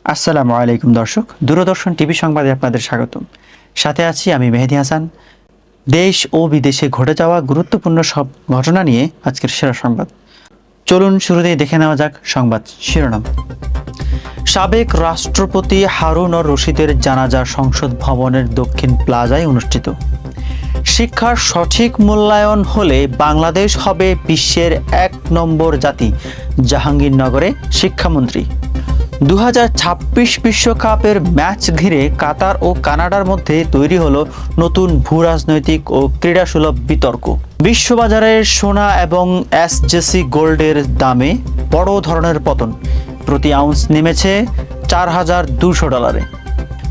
আসসালামু আলাইকুম দর্শক, দূরদর্শন টিভি সংবাদে আপনাদের স্বাগতম। সাথে আছি আমি মেহেদী হাসান। দেশ ও বিদেশে ঘটে যাওয়া গুরুত্বপূর্ণ সব ঘটনা নিয়ে আজকের সেরা সংবাদ। চলুন শুরুতেই দেখে নেওয়া যাক সংবাদ শিরোনাম। সাবেক রাষ্ট্রপতি হারুন অর রশিদের জানাজা সংসদ ভবনের দক্ষিণ প্লাজায় অনুষ্ঠিত। শিক্ষার সঠিক মূল্যায়ন হলে বাংলাদেশ হবে বিশ্বের ১ নম্বর জাতি, জাহাঙ্গীরনগরে শিক্ষামন্ত্রী। 2026 বিশ্বকাপের ম্যাচ ঘিরে কাতার ও কানাডার মধ্যে তৈরি হলো নতুন ভূরাজনৈতিক ও ক্রীড়াসুলভ বিতর্ক। বিশ্ববাজারে সোনা এবং এসজেসি গোল্ডের দামে বড় ধরনের পতন, প্রতি আউন্স নেমেছে $4,200।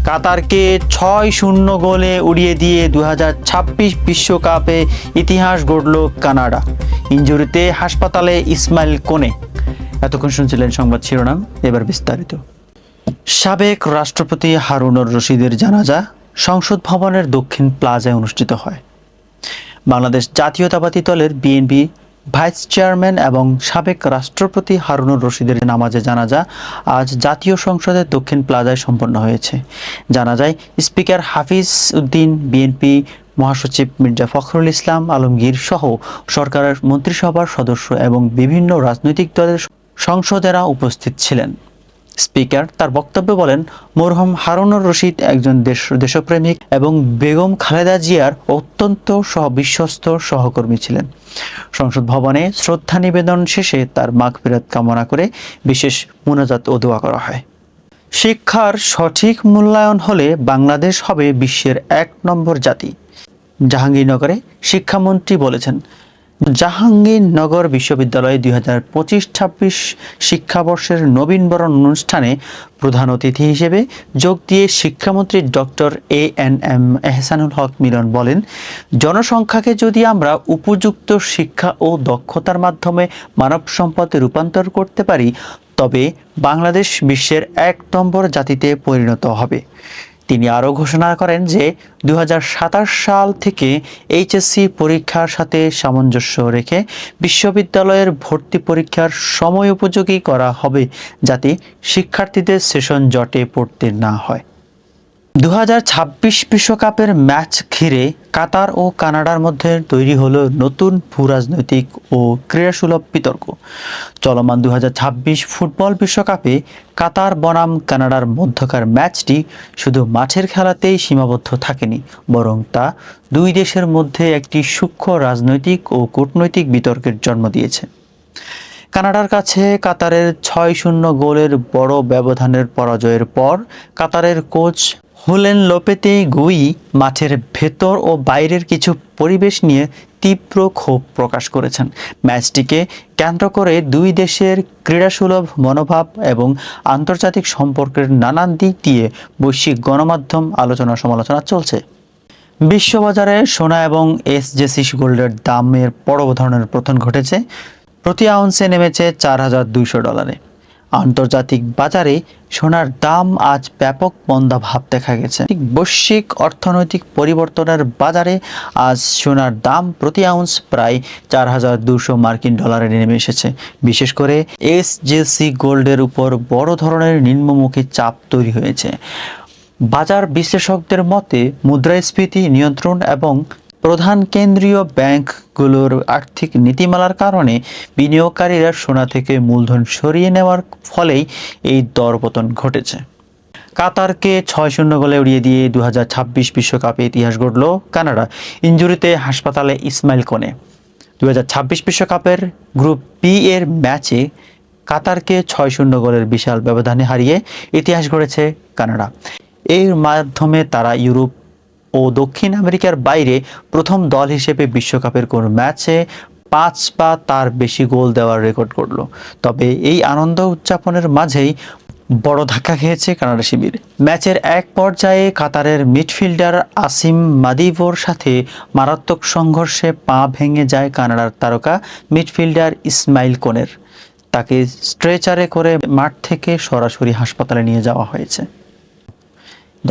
কাতারকে 6-0 গোলে উড়িয়ে দিয়ে 2026 বিশ্বকাপে ইতিহাস গড়ল কানাডা। ইনজুরিতে হাসপাতালে ইসমাইল কোনে। এতক্ষণ শুনছিলেন সংবাদ শিরোনাম, এবার বিস্তারিত। সাবেক রাষ্ট্রপতি হারুন অর রশিদের জানাজা সংসদ ভবনের দক্ষিণ প্লাজায় অনুষ্ঠিত হয়। বাংলাদেশ জাতীয়তাবাদী দলের বিএনপি ভাইস চেয়ারম্যান এবং সাবেক রাষ্ট্রপতি হারুন অর রশিদের নামাজে জানাজা আজ জাতীয় সংসদের দক্ষিণ প্লাজায় সম্পন্ন হয়েছে। জানাজায় স্পিকার হাফিজ উদ্দিন, বিএনপি মহাসচিব মির্জা ফখরুল ইসলাম আলমগীর সহ সরকারের মন্ত্রিসভার সদস্য এবং বিভিন্ন রাজনৈতিক দলের সংসদেরা উপস্থিত ছিলেন। স্পিকার তার বক্তব্যে বলেন, মরহুম হারুন অর রশিদ একজন দেশপ্রেমিক এবং বেগম খালেদা জিয়ার অত্যন্ত বিশ্বস্ত সহকর্মী ছিলেন। সংসদ ভবনে শ্রদ্ধা নিবেদন শেষে তার মাগফিরাত কামনা করে বিশেষ মুনাজাত ও দোয়া করা হয়। শিক্ষার সঠিক মূল্যায়ন হলে বাংলাদেশ হবে বিশ্বের ১ নম্বর জাতি, জাহাঙ্গীরনগরে শিক্ষামন্ত্রী বলেছেন। জাহাঙ্গীরনগর বিশ্ববিদ্যালয়ে 2025-26 শিক্ষাবর্ষের নবীনবরণ অনুষ্ঠানে প্রধান অতিথি হিসেবে যোগ দিয়ে শিক্ষামন্ত্রী ডক্টর ANM এহসানুল হক মিলন বলেন, জনসংখ্যাকে যদি আমরা উপযুক্ত শিক্ষা ও দক্ষতার মাধ্যমে মানব সম্পদে রূপান্তর করতে পারি, তবে বাংলাদেশ বিশ্বের ১ নম্বর জাতিতে পরিণত হবে। তিনি আরও ঘোষণা করেন যে 2027 সাল থেকে এইচএসসি পরীক্ষার সাথে সামঞ্জস্য রেখে বিশ্ববিদ্যালয়ের ভর্তি পরীক্ষার সময় উপযোগী করা হবে, যাতে শিক্ষার্থীদের সেশন জটে পড়তে না হয়। 2026 বিশ্বকাপের ম্যাচ ঘিরে কাতার ও কানাডার মধ্যে তৈরি হলো নতুন ভূরাজনৈতিক ও ক্রীড়াসুলভ বিতর্ক। চলমান 2026 ফুটবল বিশ্বকাপে কাতার বনাম কানাডার মধ্যকার ম্যাচটি শুধু মাঠের খেলাতেই সীমাবদ্ধ থাকেনি, বরং তা দুই দেশের মধ্যে একটি সূক্ষ্ম রাজনৈতিক ও কূটনৈতিক বিতর্কের জন্ম দিয়েছে। কানাডার কাছে কাতারের 6-0 গোলের বড় ব্যবধানের পরাজয়ের পর কাতারের কোচ হুলেন লোপেতে গুই মাঠের ভেতর ও বাইরের কিছু পরিবেশ নিয়ে তীব্র ক্ষোভ প্রকাশ করেছেন। ম্যাচটিকে কেন্দ্র করে দুই দেশের ক্রীড়াসুলভ মনোভাব এবং আন্তর্জাতিক সম্পর্কের নানান দিক দিয়ে বৈশ্বিক গণমাধ্যম আলোচনা সমালোচনা চলছে। বিশ্ববাজারে সোনা এবং এসজেসি গোল্ডের দামের বড় ধরনের পতন ঘটেছে, প্রতি আউন্সে নেমেছে $4,200। আন্তর্জাতিক বাজারে সোনার দাম আজ ব্যাপক মন্দাভাব দেখা গেছে। বৈশ্বিক অর্থনৈতিক পরিবর্তনের বাজারে আজ সোনার দাম প্রতি আউন্স প্রায় $4,200 নেমে এসেছে। বিশেষ করে এসজেসি গোল্ডের উপর বড় ধরনের নিম্নমুখী চাপ তৈরি হয়েছে। বাজার বিশ্লেষকদের মতে মুদ্রাস্ফীতি নিয়ন্ত্রণ এবং প্রধান কেন্দ্রীয় ব্যাংকগুলোর আর্থিক নীতিমালার কারণে বিনিয়োগকারীরা সোনা থেকে মূলধন সরিয়ে নেওয়ার ফলেই এই দরপতন ঘটেছে। কাতারকে 6-0 গোলে উড়িয়ে দিয়ে 2026 বিশ্বকাপে ইতিহাস গড়ল কানাডা। ইনজুরিতে হাসপাতালে ইসমাইল কোনে। 2026 বিশ্বকাপের গ্রুপ বি এর ম্যাচে কাতারকে 6-0 গোলের বিশাল ব্যবধানে হারিয়ে ইতিহাস গড়েছে কানাডা। এর মাধ্যমে তারা ইউরোপ ও দক্ষিণ আমেরিকার বাইরে প্রথম দল হিসেবে বিশ্বকাপের কোন ম্যাচে 5 বা তার বেশি গোল দেওয়ার রেকর্ড করল। তবে এই আনন্দ উদযাপনের মাঝেই বড় ধাক্কা খেয়েছে কানাডা শিবির। ম্যাচের এক পর্যায়ে কাতারের মিডফিল্ডার আসিম মাদিভোর সাথে মারাত্মক সংঘর্ষে পা ভেঙে যায় কানাডার তারকা মিডফিল্ডার ইসমাইল কোনের। তাকে স্ট্রেচারে করে মাঠ থেকে সরাসরি হাসপাতালে নিয়ে যাওয়া হয়েছে।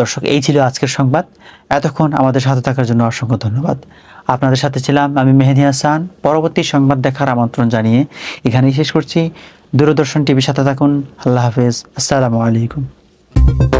দর্শক, এই ছিল আজকের সংবাদ। এতক্ষণ আমাদের সাথে থাকার জন্য অসংখ্য ধন্যবাদ। আপনাদের সাথে ছিলাম আমি মেহেদী হাসান। পরবর্তী সংবাদ দেখার আমন্ত্রণ জানিয়ে এখানেই শেষ করছি। দূরদর্শন টিভির সাথে থাকুন। আল্লাহ হাফেজ। আসসালামু আলাইকুম। ধন্যবাদ।